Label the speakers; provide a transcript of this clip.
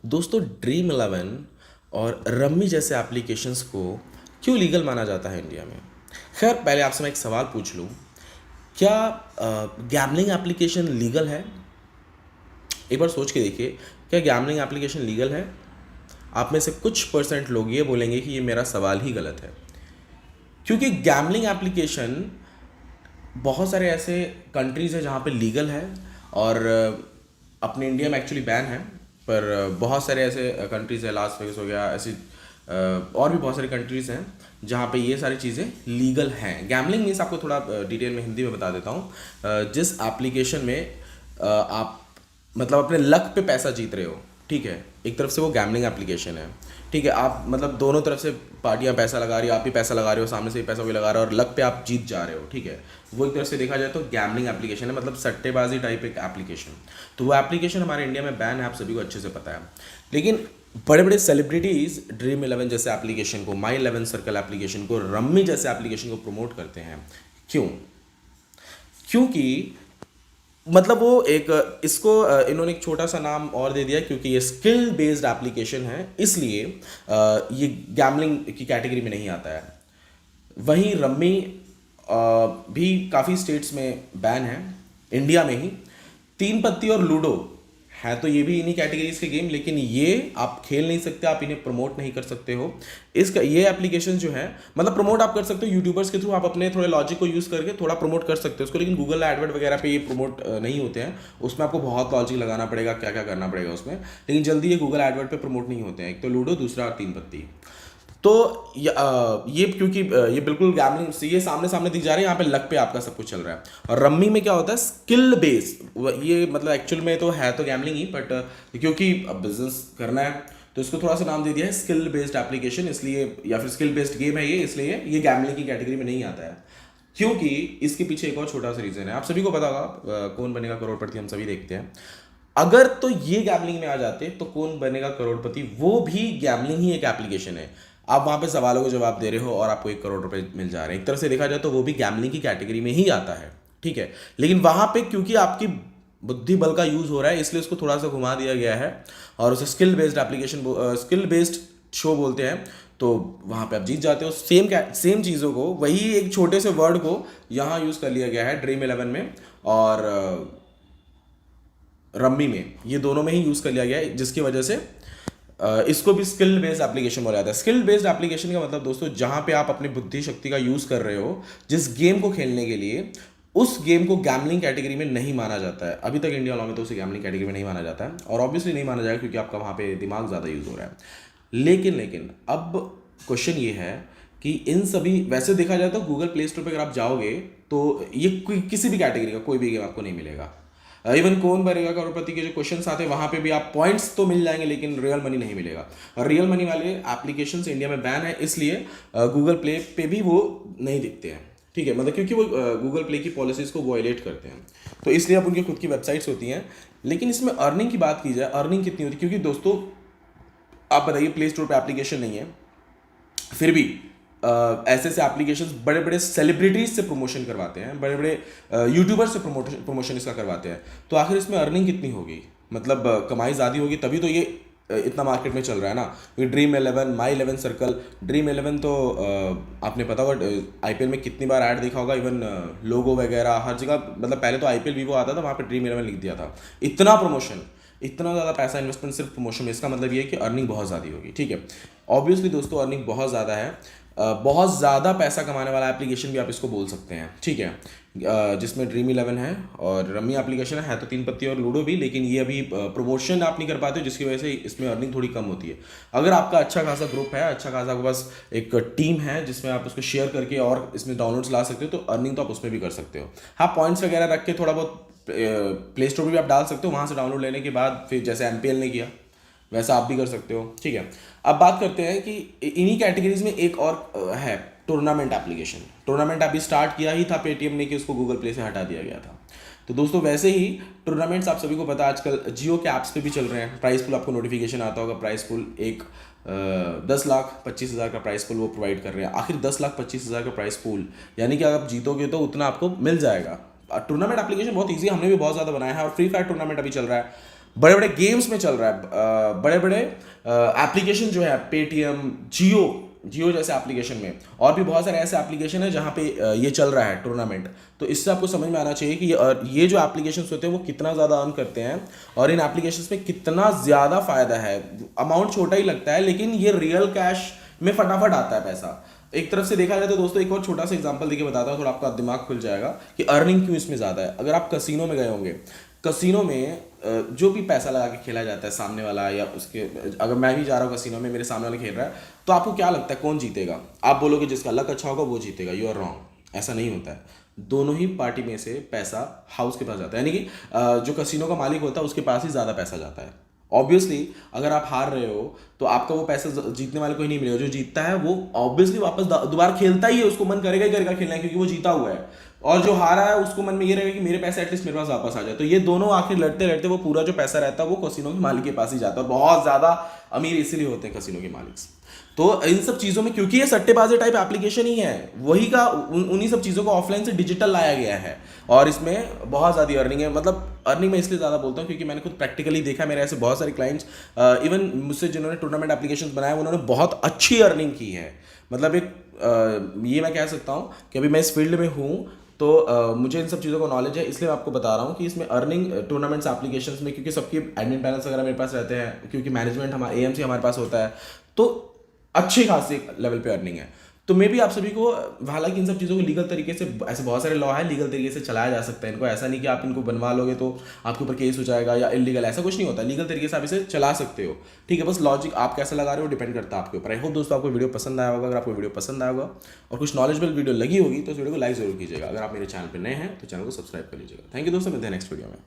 Speaker 1: दोस्तों dream eleven और rummy जैसे एप्लीकेशंस को क्यों लीगल माना जाता है इंडिया में। खैर पहले आपसे मैं एक सवाल पूछ लूँ, क्या गैम्बलिंग एप्लीकेशन लीगल है? एक बार सोच के देखिए, क्या गैम्बलिंग एप्लीकेशन लीगल है? आप में से कुछ परसेंट लोग ये बोलेंगे कि ये मेरा सवाल ही गलत है, क्योंकि गैम्बलिंग एप्लीकेशन बहुत सारे ऐसे कंट्रीज़ हैं जहाँ पे लीगल है और अपने इंडिया में एक्चुअली बैन है। पर बहुत सारे ऐसे कंट्रीज़ है, लास वेगास हो गया, ऐसी और भी बहुत सारी कंट्रीज़ हैं जहाँ पे ये सारी चीज़ें लीगल हैं। गैम्बलिंग मीन्स आपको थोड़ा डिटेल में हिंदी में बता देता हूँ। जिस एप्लीकेशन में आप मतलब अपने लक पे पैसा जीत रहे हो, ठीक है, एक तरफ से वो गैम्बलिंग एप्लीकेशन है। ठीक है, आप मतलब दोनों तरफ से पार्टियां पैसा लगा रही हो, आप भी पैसा लगा रहे हो, सामने से भी पैसा कोई लगा रहा है और लक पे आप जीत जा रहे हो, ठीक है। वो एक तरफ से देखा जाए तो गैम्बलिंग एप्लीकेशन है, मतलब सट्टेबाजी टाइप एक एप्लीकेशन। तो वो एप्लीकेशन हमारे इंडिया में बैन है, आप सभी को अच्छे से पता है। लेकिन बड़े बड़े सेलिब्रिटीज़ ड्रीम इलेवन जैसे एप्लीकेशन को, माई इलेवन सर्कल एप्लीकेशन को, रम्मी जैसे एप्लीकेशन को प्रमोट करते हैं। क्यों? क्योंकि मतलब वो एक इसको इन्होंने एक छोटा सा नाम और दे दिया, क्योंकि ये स्किल बेस्ड एप्लीकेशन है, इसलिए ये गैम्बलिंग की कैटेगरी में नहीं आता है। वहीं रम्मी भी काफ़ी स्टेट्स में बैन है, इंडिया में ही। तीन पत्ती और लूडो है तो ये भी इन्हीं कैटेगरीज के गेम, लेकिन ये आप खेल नहीं सकते, आप इन्हें प्रमोट नहीं कर सकते हो। इसका ये एप्लीकेशन जो है, मतलब प्रमोट आप कर सकते हो यूट्यूबर्स के थ्रू, आप अपने थोड़े लॉजिक को यूज़ करके थोड़ा प्रमोट कर सकते हो उसको, लेकिन गूगल एडवर्ड वगैरह पे ये प्रमोट नहीं होते हैं। उसमें आपको बहुत लॉजिक लगाना पड़ेगा, क्या क्या करना पड़ेगा उसमें, लेकिन जल्दी ये गूगल एडवर्ड पे प्रमोट नहीं होते हैं। एक तो लूडो, दूसरा तीन पत्ती। तो ये क्योंकि ये बिल्कुल गैम्बलिंग से ये सामने सामने दिख जा रहा है, यहाँ पे लक पे आपका सब कुछ चल रहा है। और रम्मी में क्या होता है, स्किल बेस्ड। ये मतलब एक्चुअल में तो है तो गैम्बलिंग ही, बट क्योंकि अब बिजनेस करना है तो इसको थोड़ा सा नाम दे दिया है स्किल बेस्ड एप्लीकेशन, इसलिए, या फिर स्किल बेस्ड गेम है ये, इसलिए ये गैम्बलिंग की कैटेगरी में नहीं आता है। क्योंकि इसके पीछे एक और छोटा सा रीजन है, आप सभी को पता होगा, कौन बनेगा करोड़पति हम सभी देखते हैं। अगर तो ये गैम्बलिंग में आ जाते तो कौन बनेगा करोड़पति, वो भी गैम्बलिंग ही एक एप्लीकेशन है। आप वहां पे सवालों के जवाब दे रहे हो और आपको 1 करोड़ रुपए मिल जा रहे हैं, एक तरह से देखा जाए तो वो भी गैम्बलिंग की कैटेगरी में ही आता है, ठीक है। लेकिन वहां पे क्योंकि आपकी बुद्धि बल का यूज हो रहा है, इसलिए उसको थोड़ा सा घुमा दिया गया है और उसे skill based application, skill based show बोलते हैं। तो वहां पे आप जीत जाते हो। सेम चीज़ों को, वही एक छोटे से वर्ड को यहाँ यूज़ कर लिया गया है ड्रीम इलेवन में और रम्मी में, ये दोनों में ही यूज़ कर लिया गया है, जिसकी वजह से इसको भी स्किल बेस्ड एप्लीकेशन बोला जाता है। स्किल बेस्ड एप्लीकेशन का मतलब दोस्तों, जहां पे आप अपनी बुद्धि शक्ति का यूज़ कर रहे हो जिस गेम को खेलने के लिए, उस गेम को गैम्बलिंग कैटेगरी में नहीं माना जाता है। अभी तक इंडिया लॉ में तो उसे गैम्बलिंग कैटेगरी में नहीं माना जाता है, और ऑब्वियसली नहीं माना जाएगा क्योंकि आपका वहाँ पे दिमाग ज़्यादा यूज़ हो रहा है। लेकिन अब क्वेश्चन ये है कि इन सभी, वैसे देखा जाए तो गूगल प्ले स्टोर पर अगर आप जाओगे तो ये किसी भी कैटेगरी का कोई भी गेम आपको नहीं मिलेगा। इवन कौन बनेगा करोड़पति के जो क्वेश्चन आते हैं वहां पे भी आप पॉइंट्स तो मिल जाएंगे, लेकिन रियल मनी नहीं मिलेगा। और रियल मनी वाले एप्लीकेशन इंडिया में बैन है, इसलिए गूगल प्ले पे भी वो नहीं दिखते हैं, ठीक है। मतलब क्योंकि वो गूगल प्ले की पॉलिसीज को वायलेट करते हैं, तो इसलिए अब उनकी खुद की वेबसाइट्स होती हैं। लेकिन इसमें अर्निंग की बात की जाए, अर्निंग कितनी होती है, क्योंकि दोस्तों आप बताइए, प्ले स्टोर पर एप्लीकेशन नहीं है, फिर भी ऐसे ऐसे एप्लीकेशंस बड़े बड़े सेलिब्रिटीज से प्रमोशन करवाते हैं, बड़े बड़े यूट्यूबर से प्रमोशन इसका करवाते हैं, तो आखिर इसमें अर्निंग कितनी होगी, मतलब कमाई ज़्यादा होगी, तभी तो ये इतना मार्केट में चल रहा है ना। ये ड्रीम इलेवन, माई इलेवन सर्कल, ड्रीम इलेवन तो आपने पता होगा आईपीएल में कितनी बार ऐड देखा होगा, इवन लोगो वगैरह हर जगह, मतलब पहले तो आईपीएल वीवो आता था, वहाँ पे ड्रीम इलेवन लिख दिया था। इतना प्रमोशन, इतना ज़्यादा पैसा इन्वेस्टमेंट सिर्फ प्रमोशन में, इसका मतलब ये है कि अर्निंग बहुत ज़्यादा होगी, ठीक है। ऑब्वियसली दोस्तों अर्निंग बहुत ज़्यादा है, बहुत ज़्यादा पैसा कमाने वाला एप्लीकेशन भी आप इसको बोल सकते हैं, ठीक है। जिसमें ड्रीम इलेवन है और रम्मी एप्लीकेशन है तो तीन पत्ती और लूडो भी, लेकिन ये अभी प्रमोशन आप नहीं कर पाते हो, जिसकी वजह से इसमें अर्निंग थोड़ी कम होती है। अगर आपका अच्छा खासा ग्रुप है, अच्छा खासा आपके पास एक टीम है जिसमें आप उसको शेयर करके और इसमें डाउनलोड्स ला सकते हो, तो अर्निंग तो आप उसमें भी कर सकते हो। हाँ, पॉइंट्स वगैरह रख के थोड़ा बहुत प्ले स्टोर पर भी आप डाल सकते हो, वहाँ से डाउनलोड लेने के बाद फिर जैसे एमपीएल ने किया वैसा आप भी कर सकते हो, ठीक है। अब बात करते हैं कि इन्हीं कैटेगरीज में एक और है टूर्नामेंट एप्लीकेशन। टूर्नामेंट अभी स्टार्ट किया ही था पेटीएम ने कि उसको गूगल प्ले से हटा दिया गया था। तो दोस्तों वैसे ही टूर्नामेंट्स आप सभी को पता है आजकल जियो के ऐप्स पे भी चल रहे हैं। प्राइस पूल आपको नोटिफिकेशन आता होगा, प्राइस पूल एक 10,25,000 का प्राइस पूल वो प्रोवाइड कर रहे हैं। आखिर 10,25,000 का प्राइस पूल, यानी कि अगर आप जीतोगे तो उतना आपको मिल जाएगा। टूर्नामेंट एप्लीकेशन बहुत ईजी है, हमने भी बहुत ज़्यादा बनाया है, और फ्री फायर टूर्नामेंट अभी चल रहा है। बड़े बड़े गेम्स में चल रहा है, बड़े बड़े एप्लीकेशन जो है पेटीएम, जियो जैसे एप्लीकेशन में, और भी बहुत सारे ऐसे एप्लीकेशन है जहाँ पे ये चल रहा है टूर्नामेंट। तो इससे आपको समझ में आना चाहिए कि ये जो एप्लीकेशंस होते हैं वो कितना ज़्यादा अर्न करते हैं और इन एप्लीकेशंस में कितना ज़्यादा फ़ायदा है। अमाउंट छोटा ही लगता है लेकिन ये रियल कैश में फटाफट आता है पैसा। एक तरफ से देखा जाए तो दोस्तों एक और छोटा सा एग्जांपल देके बताता हूँ, थोड़ा आपका दिमाग खुल जाएगा कि अर्निंग क्यों इसमें ज़्यादा है। अगर आप कसिनो में गए होंगे, कसिनो में जो भी पैसा लगा के खेला जाता है सामने वाला या उसके, अगर मैं भी जा रहा हूँ कसिनो में, मेरे सामने वाला खेल रहा है, तो आपको क्या लगता है कौन जीतेगा? आप बोलोगे जिसका लक अच्छा होगा वो जीतेगा। यू आर रॉन्ग, ऐसा नहीं होता है। दोनों ही पार्टी में से पैसा हाउस के पास जाता है, यानी कि जो कसिनो का मालिक होता है उसके पास ही ज़्यादा पैसा जाता है। ऑब्वियसली अगर आप हार रहे हो तो आपका वो पैसा जीतने वाले को ही नहीं मिलेगा। जो जीतता है वो ऑब्वियसली वापस दोबारा खेलता ही है, उसको मन करेगा ही करेगा खेलना है क्योंकि वो जीता हुआ है। और जो हारा है उसको मन में ये रहेगा कि मेरे पैसे एटलीस्ट मेरे पास वापस आ जाए। तो ये दोनों आखिर लड़ते लड़ते वो पूरा जो पैसा रहता है वो कसिनो के मालिक के पास ही जाता है। और बहुत ज़्यादा अमीर इसीलिए होते हैं कसिनो के मालिक। तो इन सब चीज़ों में क्योंकि ये सट्टेबाजी टाइप एप्लीकेशन ही है, वही का उन्हीं सब चीज़ों को ऑफलाइन से डिजिटल लाया गया है और इसमें बहुत ज़्यादा अर्निंग है। मतलब अर्निंग मैं इसलिए ज़्यादा बोलता हूँ क्योंकि मैंने खुद प्रैक्टिकली देखा, मेरे ऐसे बहुत सारे क्लाइंट्स इवन मुझसे जिन्होंने टूर्नामेंट एप्लीकेशन बनाए उन्होंने बहुत अच्छी अर्निंग की है। मतलब एक ये मैं कह सकता हूँ कि अभी मैं इस फील्ड में हूँ तो मुझे इन सब चीज़ों का नॉलेज है, इसलिए मैं आपको बता रहा हूँ कि इसमें अर्निंग टूर्नामेंट्स एप्लीकेशंस में, क्योंकि सबके एडमिन पैनल्स वगैरह मेरे पास रहते हैं, क्योंकि मैनेजमेंट हमारे एएमसी हमारे पास होता है, तो अच्छी खासी लेवल पे अर्निंग है। तो मे भी आप सभी को, हालांकि इन सब चीज़ों को लीगल तरीके से, ऐसे बहुत सारे लॉ है लीगल तरीके से चलाया जा सकता है इनको, ऐसा नहीं कि आप इनको बनवा लोगे तो आपके ऊपर केस हो जाएगा या इलीगल, ऐसा कुछ नहीं होता। लीगल तरीके से आप इसे चला सकते हो, ठीक है। बस लॉजिक आप कैसे लगा रहे हो डिपेंड करता है आपके ऊपर। आई होप दोस्तों आपको वीडियो पसंद आया होगा। अगर आपको वीडियो पसंद आया होगा और कुछ नॉलेजेबल वीडियो लगी होगी तो इस वीडियो को लाइक जरूर कीजिएगा। अगर आप मेरे चैनल पर नए हैं तो चैनल को सब्सक्राइब कर लीजिएगा। थैंक यू दोस्तों, मिलते हैं नेक्स्ट वीडियो में।